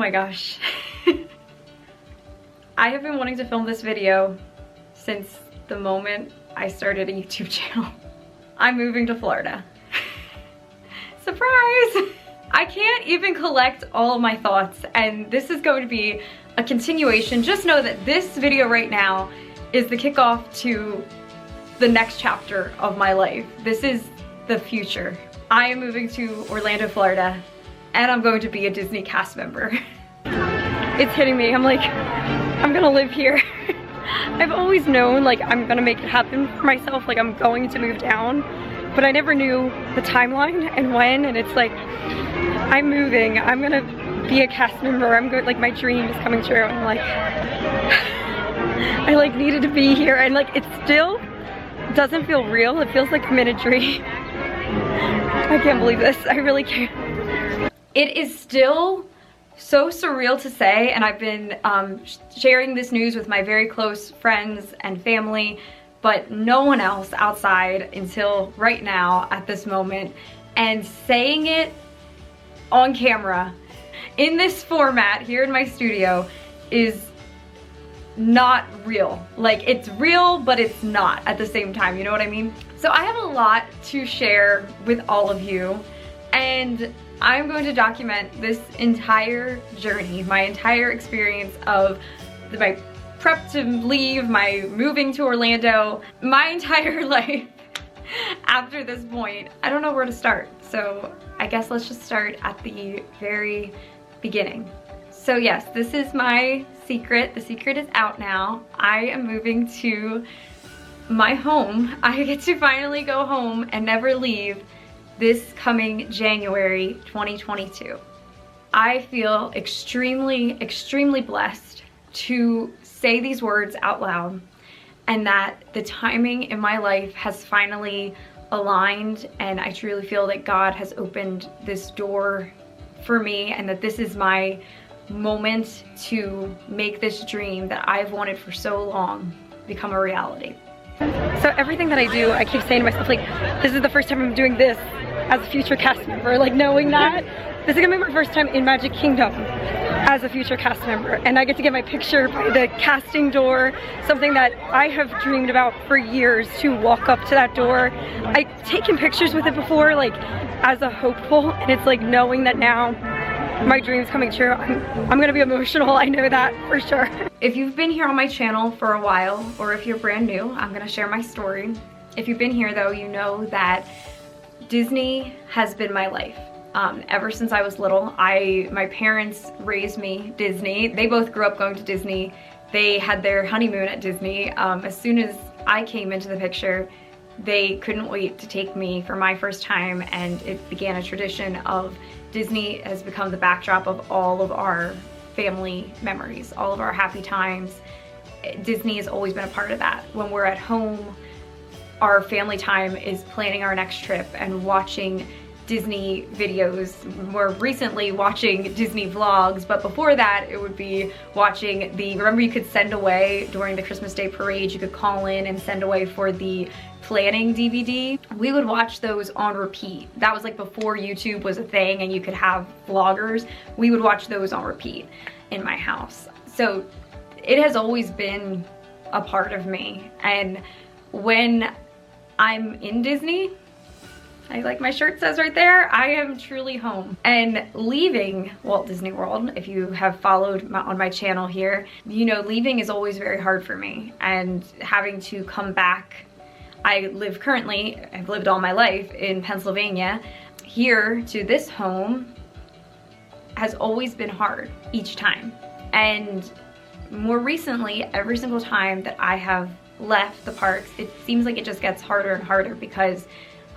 my gosh. I have been wanting to film this video since the moment I started a YouTube channel. I'm moving to Florida. Surprise! I can't even collect all of my thoughts, and this is going to be a continuation. Just know that this video right now is the kickoff to the next chapter of my life. This is the future. I am moving to Orlando, Florida, and I'm going to be a Disney cast member. It's hitting me. I'm like, I'm gonna live here. I've always known like I'm gonna make it happen for myself, like I'm going to move down, but I never knew the timeline and when, and it's like, I'm moving, I'm gonna be a cast member, I'm good, like my dream is coming true, and like, I like needed to be here, and like it still doesn't feel real, it feels like I'm in a dream. I can't believe this, I really can't. It is still so surreal to say, and I've been sharing this news with my very close friends and family, but no one else outside until right now at this moment, and saying it on camera in this format here in my studio is not real. Like, it's real, but it's not at the same time, you know what I mean? So I have a lot to share with all of you, and I'm going to document this entire journey, my entire experience of my prep to leave, my moving to Orlando, my entire life after this point. I don't know where to start, so I guess let's just start at the very beginning. So yes, this is my secret. The secret is out now. I am moving to my home. I get to finally go home and never leave this coming January 2022. I feel extremely, extremely blessed to say these words out loud, and that the timing in my life has finally aligned, and I truly feel that God has opened this door for me, and that this is my moment to make this dream that I've wanted for so long become a reality. So everything that I do, I keep saying to myself, like, this is the first time I'm doing this as a future cast member, like knowing that this is gonna be my first time in Magic Kingdom as a future cast member, and I get to get my picture by the casting door, something that I have dreamed about for years, to walk up to that door. I've taken pictures with it before, like as a hopeful, and it's like knowing that now my dream's coming true. I'm gonna be emotional, I know that for sure. If you've been here on my channel for a while, or if you're brand new, I'm gonna share my story. If you've been here though, you know that Disney has been my life. Ever since I was little, my parents raised me Disney. They both grew up going to Disney. They had their honeymoon at Disney. As soon as I came into the picture, they couldn't wait to take me for my first time, and it began a tradition of Disney has become the backdrop of all of our family memories, all of our happy times. Disney has always been a part of that. When we're at home, our family time is planning our next trip and watching Disney videos, more recently watching Disney vlogs, but before that it would be watching remember you could send away during the Christmas Day parade, you could call in and send away for the planning DVD. We would watch those on repeat. That was like before YouTube was a thing and you could have vloggers. We would watch those on repeat in my house. So it has always been a part of me, and when I'm in Disney, like my shirt says right there, I am truly home. And leaving Walt Disney World, if you have followed on my channel here, you know leaving is always very hard for me. And having to come back, I've lived all my life in Pennsylvania. Here to this home has always been hard each time. And more recently, every single time that I have left the parks, it seems like it just gets harder and harder, because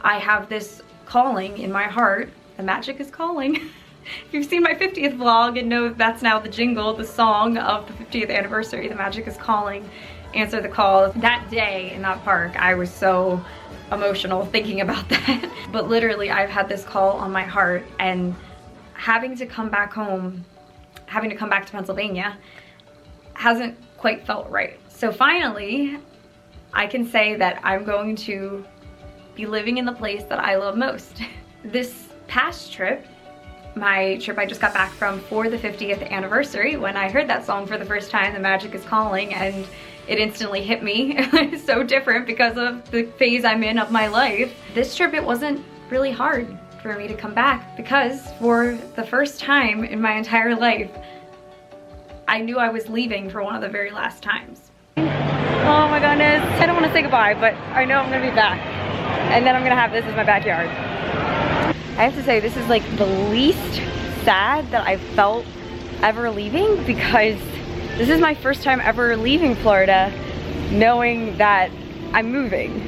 I have this calling in my heart. The magic is calling. If you've seen my 50th vlog and know that's now the jingle, the song of the 50th anniversary, the magic is calling, answer the call. That day in that park, I was so emotional thinking about that. But literally, I've had this call on my heart, and having to come back home, having to come back to Pennsylvania hasn't quite felt right. So finally, I can say that I'm going to be living in the place that I love most. This past trip my trip I just got back from for the 50th anniversary. When I heard that song for the first time, The Magic is Calling, and it instantly hit me. It's so different because of the phase I'm in of my life. This trip, it wasn't really hard for me to come back because for the first time in my entire life, I knew I was leaving for one of the very last times. Oh my goodness. I don't want to say goodbye, but I know I'm gonna be back. And then I'm gonna have this as my backyard. I have to say, this is like the least sad that I've felt ever leaving, because this is my first time ever leaving Florida knowing that I'm moving.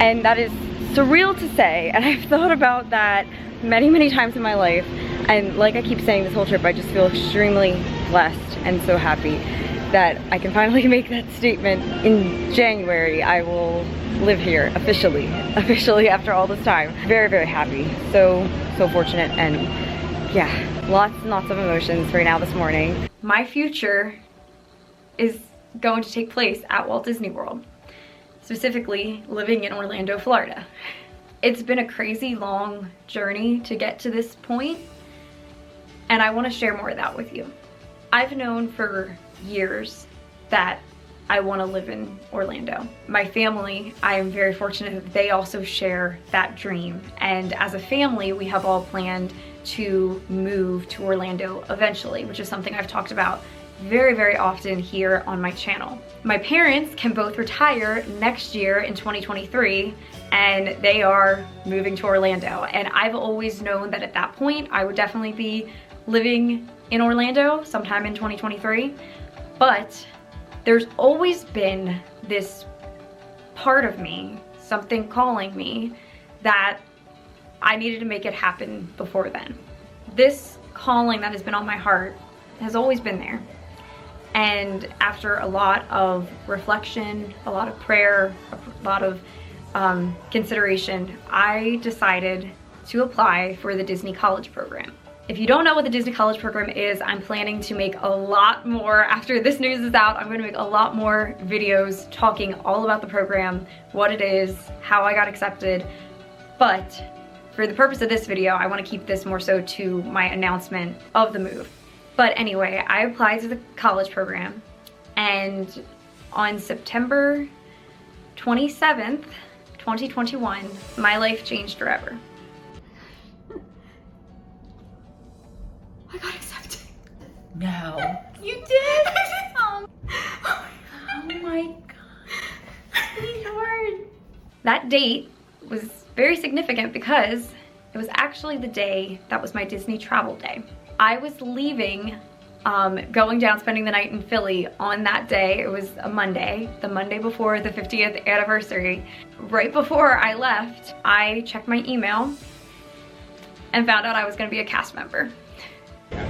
And that is surreal to say, and I've thought about that many, many times in my life. And like I keep saying this whole trip, I just feel extremely blessed and so happy that I can finally make that statement. In January, I will live here officially after all this time. Very, very happy. So fortunate, and yeah, lots and lots of emotions right now this morning. My future is going to take place at Walt Disney World, specifically living in Orlando, Florida. It's been a crazy long journey to get to this point, and I want to share more of that with you. I've known for years that I want to live in Orlando. My family, I am very fortunate that they also share that dream. And as a family, we have all planned to move to Orlando eventually, which is something I've talked about very, very often here on my channel. My parents can both retire next year in 2023, and they are moving to Orlando. And I've always known that at that point, I would definitely be living in Orlando sometime in 2023. But there's always been this part of me, something calling me, that I needed to make it happen before then. This calling that has been on my heart has always been there. And after a lot of reflection, a lot of prayer, a lot of consideration, I decided to apply for the Disney College Program. If you don't know what the Disney College Program is, I'm planning to make a lot more, after this news is out, I'm gonna make a lot more videos talking all about the program, what it is, how I got accepted. But for the purpose of this video, I wanna keep this more so to my announcement of the move. But anyway, I applied to the college program, and on September 27th, 2021, my life changed forever. I got accepted. No. You did? Oh my god. Sweetheart. That date was very significant because it was actually the day that was my Disney travel day. I was leaving, going down, spending the night in Philly on that day. It was a Monday, the Monday before the 50th anniversary. Right before I left, I checked my email and found out I was gonna be a cast member.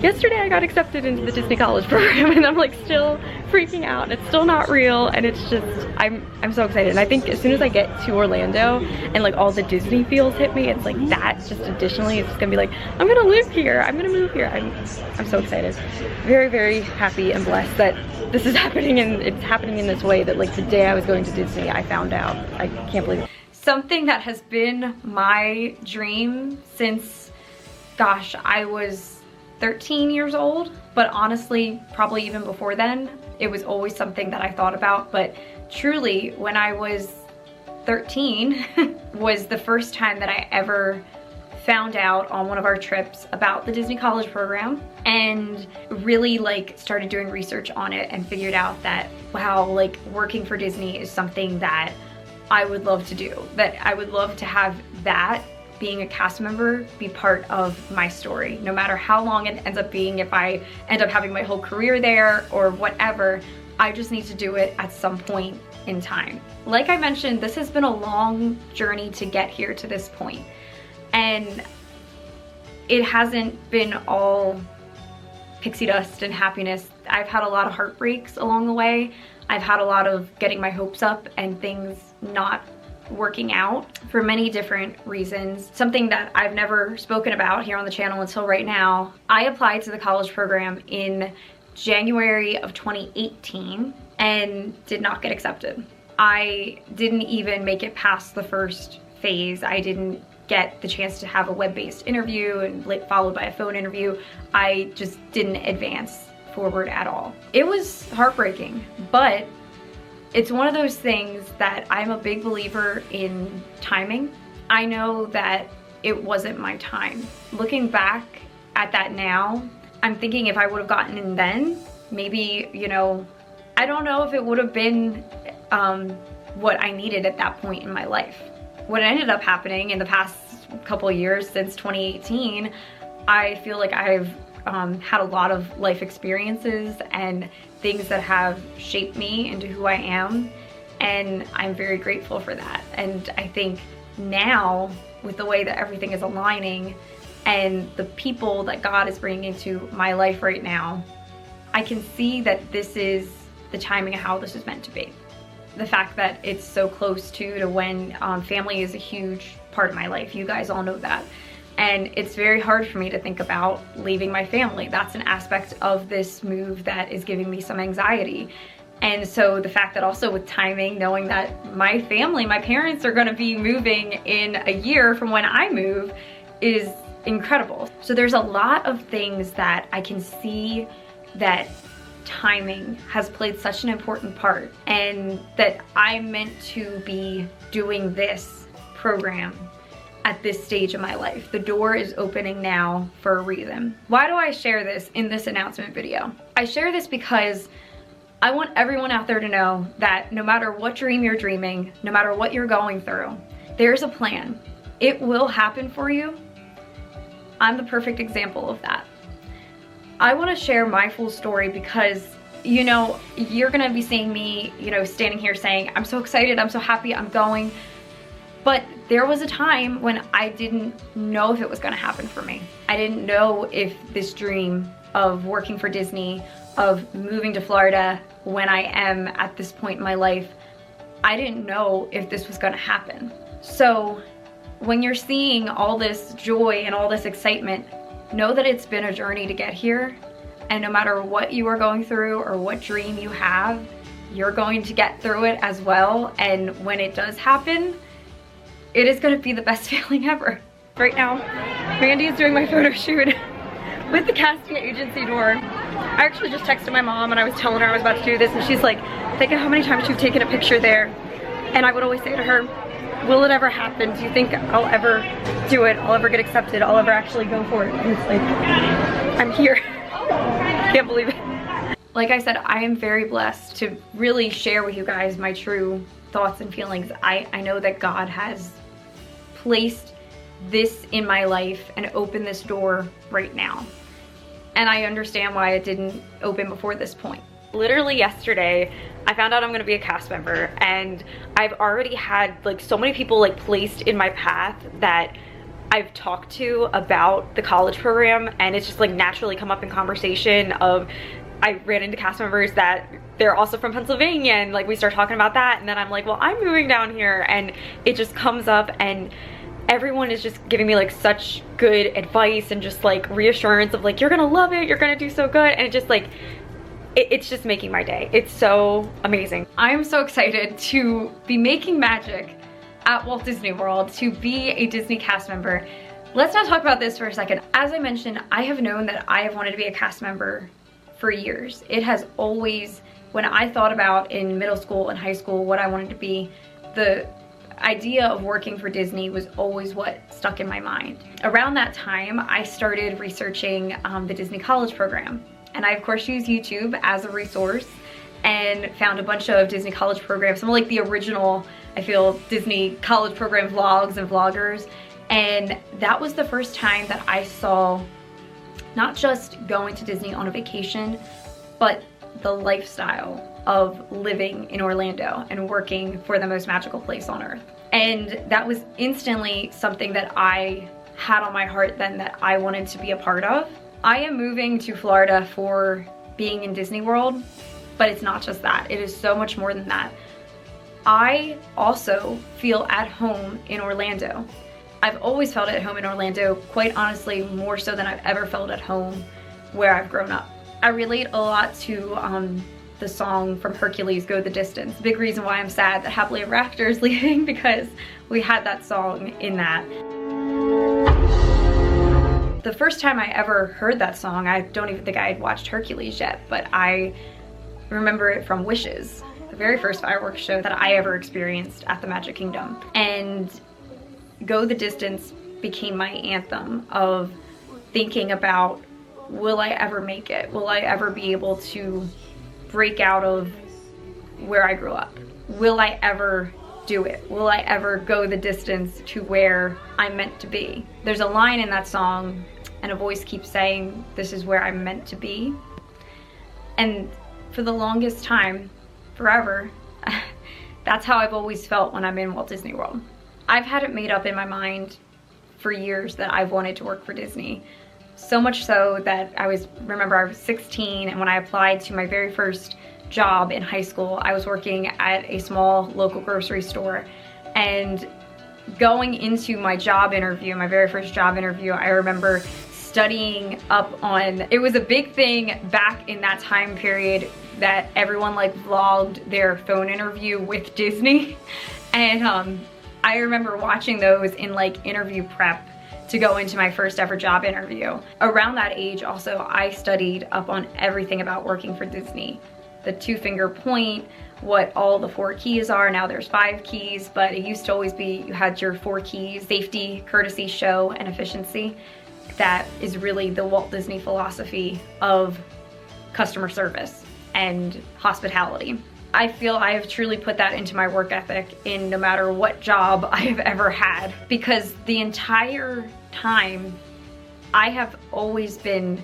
Yesterday I got accepted into the Disney College Program, and I'm like still freaking out. It's still not real, and it's just, I'm so excited. And I think as soon as I get to Orlando and like all the Disney feels hit me, it's like that just additionally, it's just gonna be like, I'm gonna live here, I'm gonna move here. I'm so excited. Very, very happy and blessed that this is happening, and it's happening in this way, that like the day I was going to Disney, I found out. I can't believe it. Something that has been my dream since, gosh, I was 13 years old, but honestly, probably even before then, it was always something that I thought about. But truly, when I was 13, was the first time that I ever found out on one of our trips about the Disney College Program, and really like started doing research on it and figured out that, wow, like working for Disney is something that I would love to do, that I would love to have that being a cast member be part of my story, no matter how long it ends up being. If I end up having my whole career there or whatever, I just need to do it at some point in time. Like I mentioned, this has been a long journey to get here to this point, and it hasn't been all pixie dust and happiness. I've had a lot of heartbreaks along the way. I've had a lot of getting my hopes up and things not working out for many different reasons. Something that I've never spoken about here on the channel until right now. I applied to the college program in January of 2018 and did not get accepted. I didn't even make it past the first phase. I didn't get the chance to have a web-based interview and followed by a phone interview, I just didn't advance forward at all. It was heartbreaking, but it's one of those things that I'm a big believer in timing. I know that it wasn't my time. Looking back at that now, I'm thinking if I would have gotten in then, maybe, you know, I don't know if it would have been what I needed at that point in my life. What ended up happening in the past couple of years since 2018, I feel like I've had a lot of life experiences and things that have shaped me into who I am, and I'm very grateful for that. And I think now, with the way that everything is aligning and the people that God is bringing into my life right now, I can see that this is the timing of how this is meant to be. The fact that it's so close to when family is a huge part of my life. You guys all know that. And it's very hard for me to think about leaving my family. That's an aspect of this move that is giving me some anxiety. And so the fact that also with timing, knowing that my family, my parents are gonna be moving in a year from when I move is incredible. So there's a lot of things that I can see that timing has played such an important part, and that I'm meant to be doing this program at this stage of my life. The door is opening now for a reason. Why do I share this in this announcement video? I share this because I want everyone out there to know that no matter what dream you're dreaming, no matter what you're going through, there's a plan. It will happen for you. I'm the perfect example of that. I want to share my full story because, you know, you're gonna be seeing me, you know, standing here saying, I'm so excited, I'm so happy, I'm going. But there was a time when I didn't know if it was gonna happen for me. I didn't know if this dream of working for Disney, of moving to Florida when I am at this point in my life, I didn't know if this was gonna happen. So when you're seeing all this joy and all this excitement, know that it's been a journey to get here, and no matter what you are going through or what dream you have, you're going to get through it as well. And when it does happen, it is gonna be the best feeling ever. Right now, Mandy is doing my photo shoot with the casting agency door. I actually just texted my mom and I was telling her I was about to do this, and she's like, think of how many times you've taken a picture there. And I would always say to her, will it ever happen? Do you think I'll ever do it? I'll ever get accepted? I'll ever actually go for it? And it's like, I'm here. Can't believe it. Like I said, I am very blessed to really share with you guys my true thoughts and feelings. I know that God has placed this in my life and opened this door right now. And I understand why it didn't open before this point. Literally yesterday, I found out I'm gonna be a cast member, and I've already had like so many people like placed in my path that I've talked to about the college program, and it's just like naturally come up in conversation of, I ran into cast members that they're also from Pennsylvania, and like we start talking about that, and then I'm like, well, I'm moving down here, and it just comes up, and everyone is just giving me like such good advice and just like reassurance of like, you're gonna love it, you're gonna do so good, and it just like, it's just making my day. It's so amazing. I am so excited to be making magic at Walt Disney World, to be a Disney cast member. Let's not talk about this for a second. As I mentioned, I have known that I have wanted to be a cast member for years. It has always, when I thought about in middle school and high school what I wanted to be, the idea of working for Disney was always what stuck in my mind. Around that time, I started researching the Disney College program. And I of course use YouTube as a resource, and found a bunch of Disney College programs, some of like the original, I feel, Disney College program vlogs and vloggers. And that was the first time that I saw not just going to Disney on a vacation, but the lifestyle of living in Orlando and working for the most magical place on earth. And that was instantly something that I had on my heart then that I wanted to be a part of. I am moving to Florida for being in Disney World, but it's not just that. It is so much more than that. I also feel at home in Orlando. I've always felt at home in Orlando, quite honestly, more so than I've ever felt at home where I've grown up. I relate a lot to the song from Hercules, Go the Distance. Big reason why I'm sad that Happily Ever After is leaving, because we had that song in that. the first time I ever heard that song, I don't even think I had watched Hercules yet, but I remember it from Wishes, the very first fireworks show that I ever experienced at the Magic Kingdom. And Go the Distance became my anthem of thinking about, will I ever make it? Will I ever be able to break out of where I grew up? Will I ever do it? Will I ever go the distance to where I'm meant to be? There's a line in that song and a voice keeps saying, this is where I'm meant to be. And for the longest time, forever, that's how I've always felt when I'm in Walt Disney World. I've had it made up in my mind for years that I've wanted to work for Disney. So much so that remember I was 16, and when I applied to my very first job in high school, I was working at a small local grocery store. And going into my job interview, my very first job interview, I remember studying up on, it was a big thing back in that time period that everyone like vlogged their phone interview with Disney. And I remember watching those in like interview prep to go into my first ever job interview. Around that age also, I studied up on everything about working for Disney. The 2-finger point, what all the 4 keys are. Now there's 5 keys, but it used to always be, you had your 4 keys: safety, courtesy, show, and efficiency. That is really the Walt Disney philosophy of customer service and hospitality. I feel I have truly put that into my work ethic in no matter what job I have ever had, because the entire time I have always been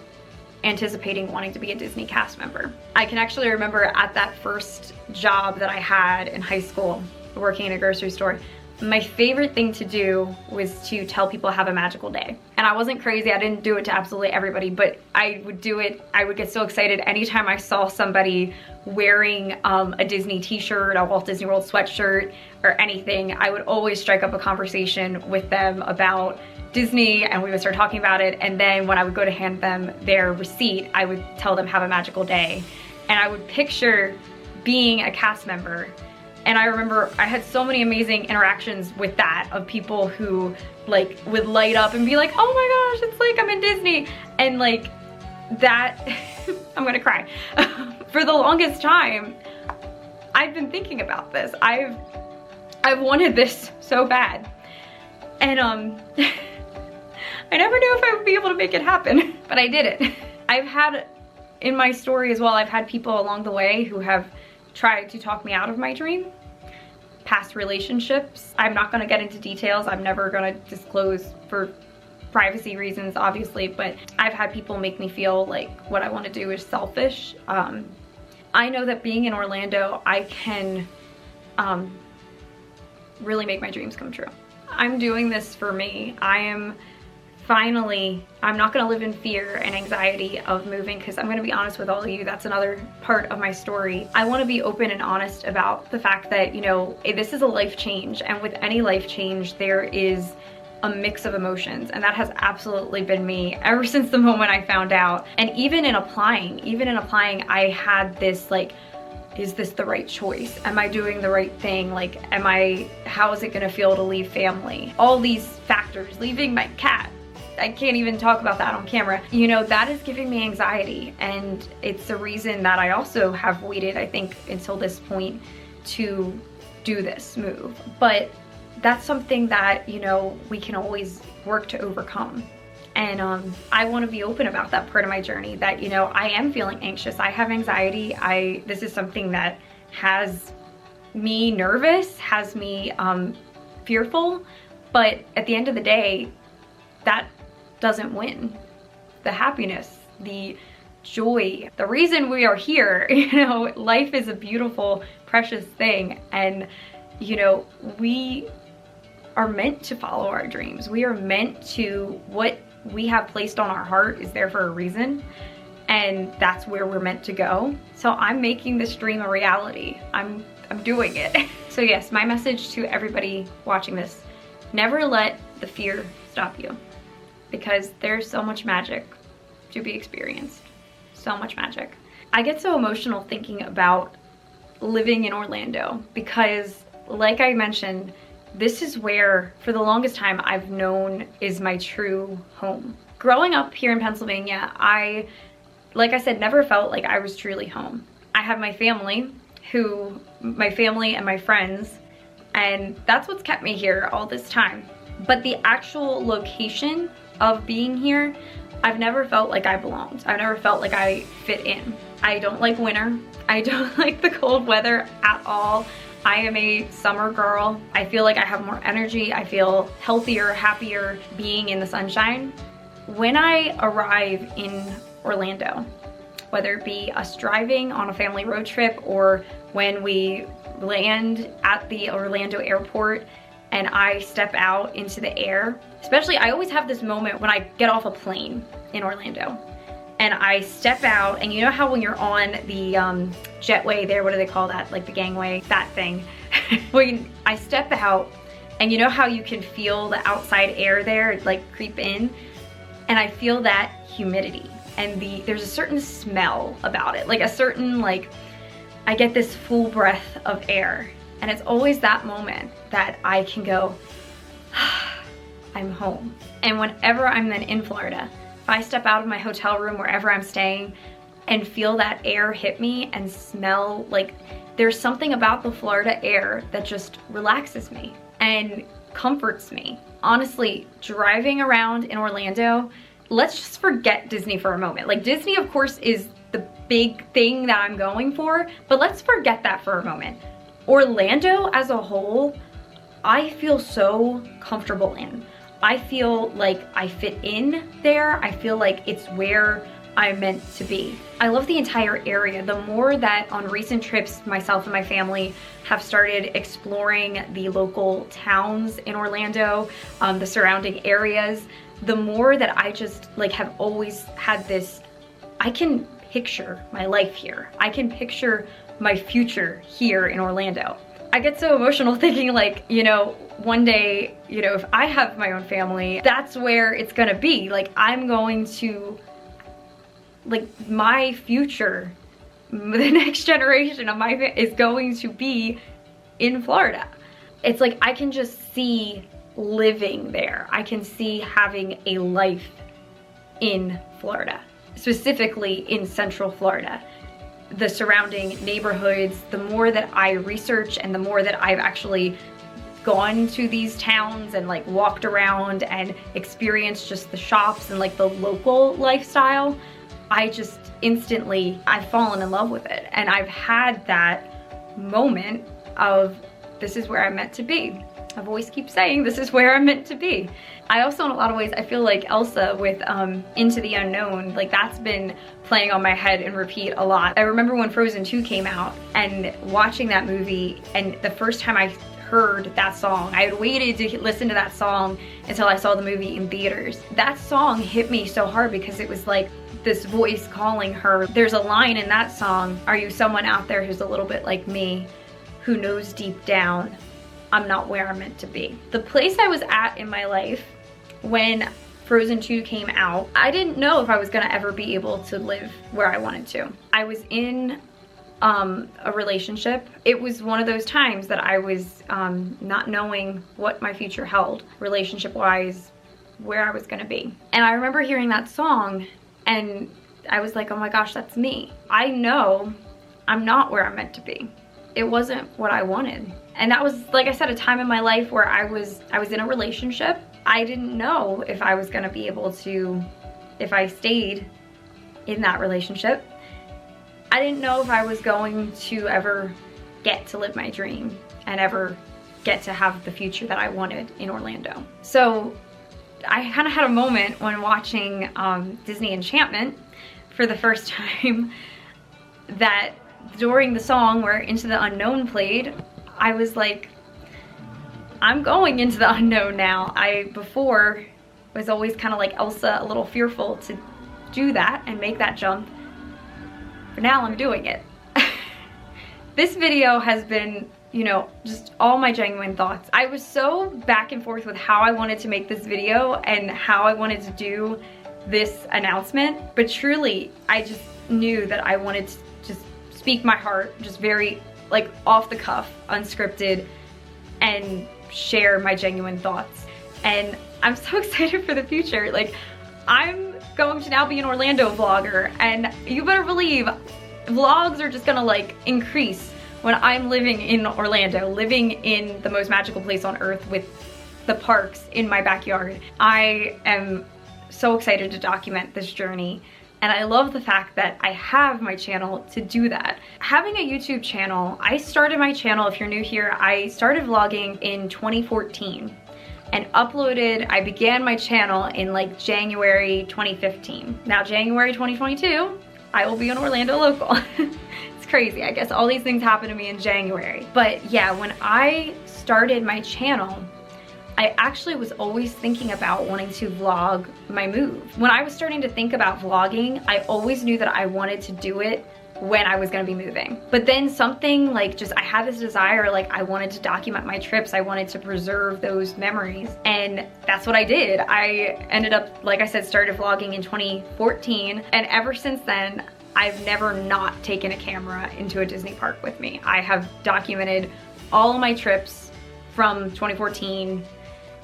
anticipating wanting to be a Disney cast member. I can actually remember at that first job that I had in high school, working in a grocery store, my favorite thing to do was to tell people have a magical day. And I wasn't crazy, I didn't do it to absolutely everybody, but I would do it, I would get so excited anytime I saw somebody wearing a Disney t-shirt, a Walt Disney World sweatshirt, or anything. I would always strike up a conversation with them about Disney, and we would start talking about it. And then when I would go to hand them their receipt, I would tell them have a magical day. And I would picture being a cast member. And I remember I had so many amazing interactions with that, of people who like would light up and be like, oh my gosh, it's like I'm in Disney. And like that, I'm gonna cry. For the longest time, I've been thinking about this. I've wanted this so bad. And I never knew if I would be able to make it happen, but I did it. I've had, in my story as well, I've had people along the way who have tried to talk me out of my dream. Past relationships. I'm not gonna get into details. I'm never gonna disclose for privacy reasons, obviously, but I've had people make me feel like what I wanna do is selfish. I know that being in Orlando, I can really make my dreams come true. I'm doing this for me. I'm not gonna live in fear and anxiety of moving, because I'm gonna be honest with all of you, that's another part of my story. I wanna be open and honest about the fact that, you know, this is a life change, and with any life change, there is a mix of emotions, and that has absolutely been me ever since the moment I found out. And even in applying, I had this like, is this the right choice? Am I doing the right thing? Like, how is it gonna feel to leave family? All these factors, leaving my cat. I can't even talk about that on camera. You know, that is giving me anxiety, and it's the reason that I also have waited, I think, until this point to do this move. But that's something that, you know, we can always work to overcome. And I want to be open about that part of my journey, that, you know, I am feeling anxious. I have anxiety. This is something that has me nervous, has me fearful, but at the end of the day, that doesn't win. The happiness, the joy, the reason we are here, you know, life is a beautiful, precious thing. And, you know, we are meant to follow our dreams. We are meant to, what we have placed on our heart is there for a reason, and that's where we're meant to go. So I'm making this dream a reality. I'm doing it. So yes, my message to everybody watching this, never let the fear stop you, because there's so much magic to be experienced. So much magic. I get so emotional thinking about living in Orlando, because like I mentioned, this is where, for the longest time, I've known is my true home. Growing up here in Pennsylvania, like I said, never felt like I was truly home. I have my family and my friends, and that's what's kept me here all this time. But the actual location of being here, I've never felt like I belonged. I've never felt like I fit in. I don't like winter. I don't like the cold weather at all. I am a summer girl. I feel like I have more energy. I feel healthier, happier being in the sunshine. When I arrive in Orlando, whether it be us driving on a family road trip or when we land at the Orlando airport and I step out into the air, especially I always have this moment when I get off a plane in Orlando and I step out, and you know how when you're on the jetway there, what do they call that? Like the gangway, that thing. When I step out and you know how you can feel the outside air there like creep in, and I feel that humidity and there's a certain smell about it, like a certain, like I get this full breath of air, and it's always that moment that I can go, I'm home. And whenever I'm then in Florida, if I step out of my hotel room, wherever I'm staying, and feel that air hit me and smell, like there's something about the Florida air that just relaxes me and comforts me. Honestly, driving around in Orlando, let's just forget Disney for a moment. Like Disney, of course, is the big thing that I'm going for, but let's forget that for a moment. Orlando as a whole, I feel so comfortable in. I feel like I fit in there. I feel like it's where I'm meant to be. I love the entire area. The more that on recent trips, myself and my family have started exploring the local towns in Orlando, the surrounding areas, the more that I just like have always had this, I can picture my life here. I can picture my future here in Orlando. I get so emotional thinking like, you know, one day, you know, if I have my own family, that's where it's gonna be. Like I'm going to, like my future, the next generation of my family is going to be in Florida. It's like I can just see living there. I can see having a life in Florida, specifically in Central Florida. The surrounding neighborhoods, the more that I research and the more that I've actually gone to these towns and like walked around and experienced just the shops and like the local lifestyle, I just instantly, I've fallen in love with it. And I've had that moment of, this is where I'm meant to be. My voice keeps saying, this is where I'm meant to be. I also, in a lot of ways, I feel like Elsa with Into the Unknown, like that's been playing on my head and repeat a lot. I remember when Frozen 2 came out and watching that movie, and the first time I heard that song, I had waited to listen to that song until I saw the movie in theaters. That song hit me so hard because it was like this voice calling her. There's a line in that song, are you someone out there who's a little bit like me, who knows deep down I'm not where I'm meant to be. The place I was at in my life when Frozen 2 came out, I didn't know if I was gonna ever be able to live where I wanted to. I was in a relationship. It was one of those times that I was not knowing what my future held, relationship-wise, where I was gonna be. And I remember hearing that song and I was like, oh my gosh, that's me. I know I'm not where I'm meant to be. It wasn't what I wanted. And that was, like I said, a time in my life where I was in a relationship. I didn't know if I was gonna be able to, if I stayed in that relationship, I didn't know if I was going to ever get to live my dream and ever get to have the future that I wanted in Orlando. So I kind of had a moment when watching Disney Enchantment for the first time that during the song where Into the Unknown played, I was like, I'm going into the unknown now. I before was always kind of like Elsa, a little fearful to do that and make that jump. But now I'm doing it. This video has been, you know, just all my genuine thoughts. I was so back and forth with how I wanted to make this video and how I wanted to do this announcement, but truly, I just knew that I wanted to just speak my heart, just very like off the cuff, unscripted, and share my genuine thoughts. And I'm so excited for the future. Like, I'm going to now be an Orlando vlogger, and you better believe vlogs are just gonna like increase when I'm living in Orlando, living in the most magical place on earth with the parks in my backyard. I am so excited to document this journey, and I love the fact that I have my channel to do that. Having a YouTube channel, I started my channel, if you're new here, I started vlogging in 2014 and I began my channel in like January 2015. Now January 2022, I will be an Orlando local. It's crazy, I guess all these things happened to me in January. But yeah, when I started my channel, I actually was always thinking about wanting to vlog my move. When I was starting to think about vlogging, I always knew that I wanted to do it when I was gonna be moving. But then something like I had this desire, like I wanted to document my trips, I wanted to preserve those memories, and that's what I did. I ended up, like I said, started vlogging in 2014, and ever since then, I've never not taken a camera into a Disney park with me. I have documented all of my trips from 2014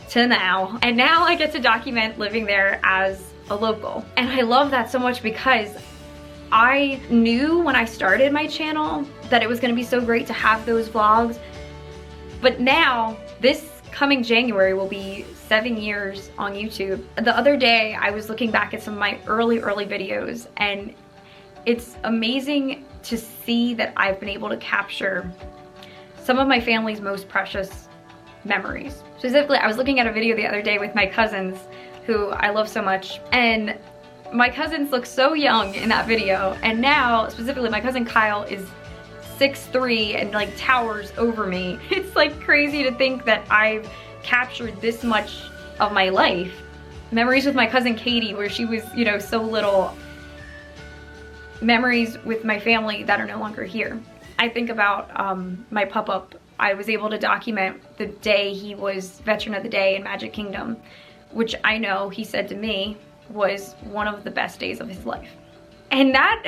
to now, and now I get to document living there as a local. And I love that so much because I knew when I started my channel that it was gonna be so great to have those vlogs, but now this coming January will be 7 years on YouTube. The other day I was looking back at some of my early videos, and it's amazing to see that I've been able to capture some of my family's most precious memories. Specifically, I was looking at a video the other day with my cousins, who I love so much, and my cousins look so young in that video, and now, specifically, my cousin Kyle is 6'3" and like towers over me. It's like crazy to think that I've captured this much of my life. Memories with my cousin Katie, where she was, you know, so little. Memories with my family that are no longer here. I think about my pup-up. I was able to document the day he was Veteran of the Day in Magic Kingdom, which I know he said to me was one of the best days of his life. And that,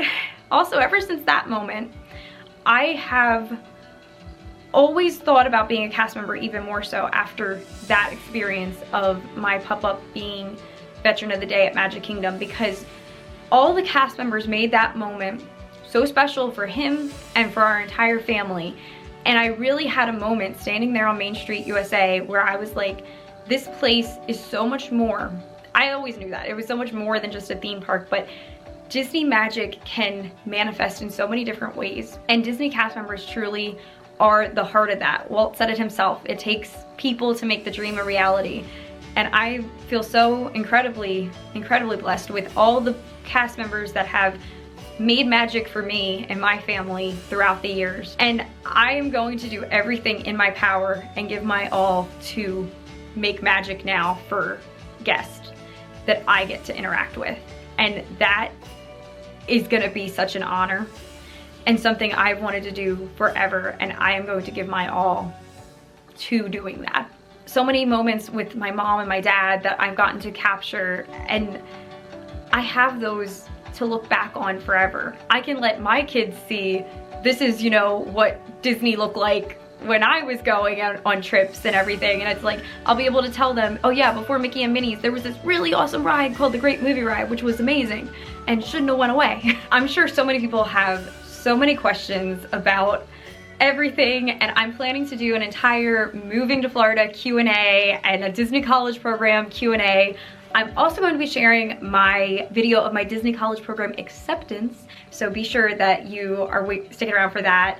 also ever since that moment, I have always thought about being a cast member even more so after that experience of my pup-up being Veteran of the Day at Magic Kingdom, because all the cast members made that moment so special for him and for our entire family. And I really had a moment standing there on Main Street, USA, where I was like, this place is so much more. I always knew that. It was so much more than just a theme park, but Disney magic can manifest in so many different ways. And Disney cast members truly are the heart of that. Walt said it himself, it takes people to make the dream a reality. And I feel so incredibly blessed with all the cast members that have made magic for me and my family throughout the years. And I am going to do everything in my power and give my all to make magic now for guests that I get to interact with. And that is gonna be such an honor and something I've wanted to do forever, and I am going to give my all to doing that. So many moments with my mom and my dad that I've gotten to capture, and I have those to look back on forever. I can let my kids see, this is, you know, what Disney looked like when I was going out on trips and everything, and it's like, I'll be able to tell them, oh yeah, before Mickey and Minnie's, there was this really awesome ride called the Great Movie Ride, which was amazing and shouldn't have went away. I'm sure so many people have so many questions about everything, and I'm planning to do an entire moving to Florida Q&A and a Disney College Program Q&A. I'm also going to be sharing my video of my Disney College Program acceptance, so be sure that you are sticking around for that.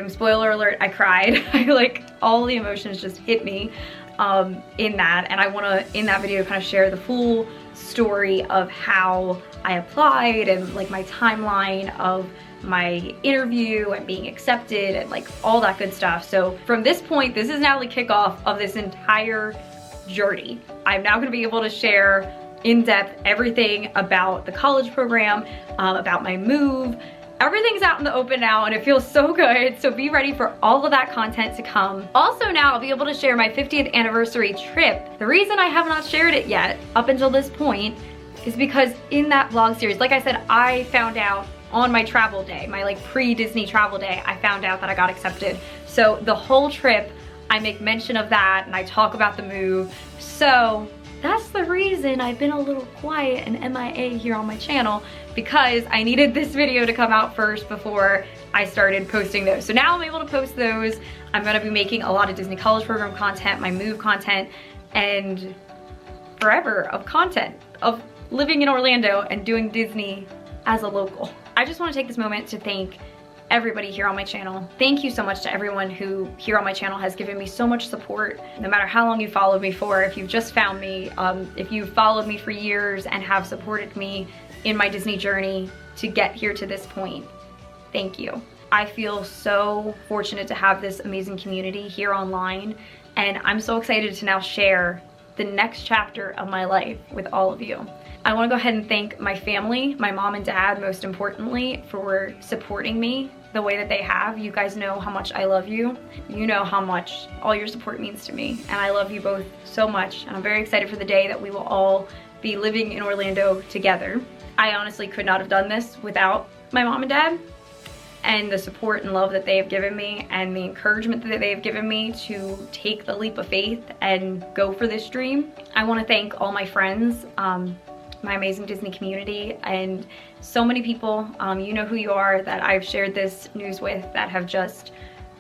Spoiler alert, I cried. Like, all the emotions just hit me in that, and I want to, in that video, kind of share the full story of how I applied and like my timeline of my interview and being accepted and like all that good stuff. So from this point, this is now the kickoff of this entire journey. I'm now going to be able to share in depth everything about the college program, about my move. Everything's out in the open now, and it feels so good, so be ready for all of that content to come. Also now I'll be able to share my 50th anniversary trip. The reason I have not shared it yet up until this point is because in that vlog series, like I said, I found out on my travel day, my like pre-Disney travel day, I found out that I got accepted. So the whole trip, I make mention of that and I talk about the move. So that's the reason I've been a little quiet and MIA here on my channel, because I needed this video to come out first before I started posting those. So now I'm able to post those. I'm gonna be making a lot of Disney College Program content, my move content, and forever of content of living in Orlando and doing Disney as a local. I just want to take this moment to thank everybody here on my channel. Thank you so much to everyone who here on my channel has given me so much support, no matter how long you followed me for, if you've just found me, if you've followed me for years and have supported me in my Disney journey to get here to this point. Thank you. I feel so fortunate to have this amazing community here online, and I'm so excited to now share the next chapter of my life with all of you. I want to go ahead and thank my family, my mom and dad most importantly, for supporting me the way that they have. You guys know how much I love you. You know how much all your support means to me, and I love you both so much, and I'm very excited for the day that we will all be living in Orlando together. I honestly could not have done this without my mom and dad, and the support and love that they have given me and the encouragement that they have given me to take the leap of faith and go for this dream. I want to thank all my friends, my amazing Disney community, and so many people, you know who you are, that I've shared this news with, that have just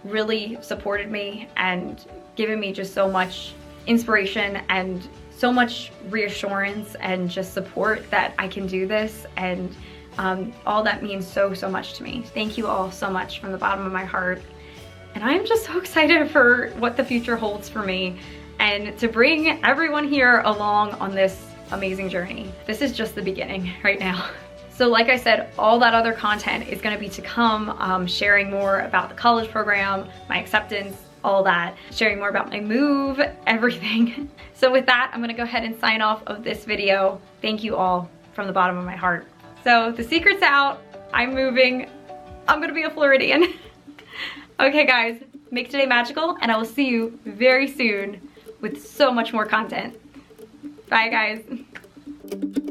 really supported me and given me just so much inspiration and so much reassurance and just support that I can do this, and all that means so much to me. Thank you all so much from the bottom of my heart. And I'm just so excited for what the future holds for me and to bring everyone here along on this amazing journey. This is just the beginning right now. So like I said, all that other content is gonna be to come, sharing more about the college program, my acceptance, all that, sharing more about my move, everything. So with that, I'm gonna go ahead and sign off of this video. Thank you all from the bottom of my heart. So the secret's out, I'm moving, I'm gonna be a Floridian. Okay guys, make today magical, and I will see you very soon with so much more content. Bye guys.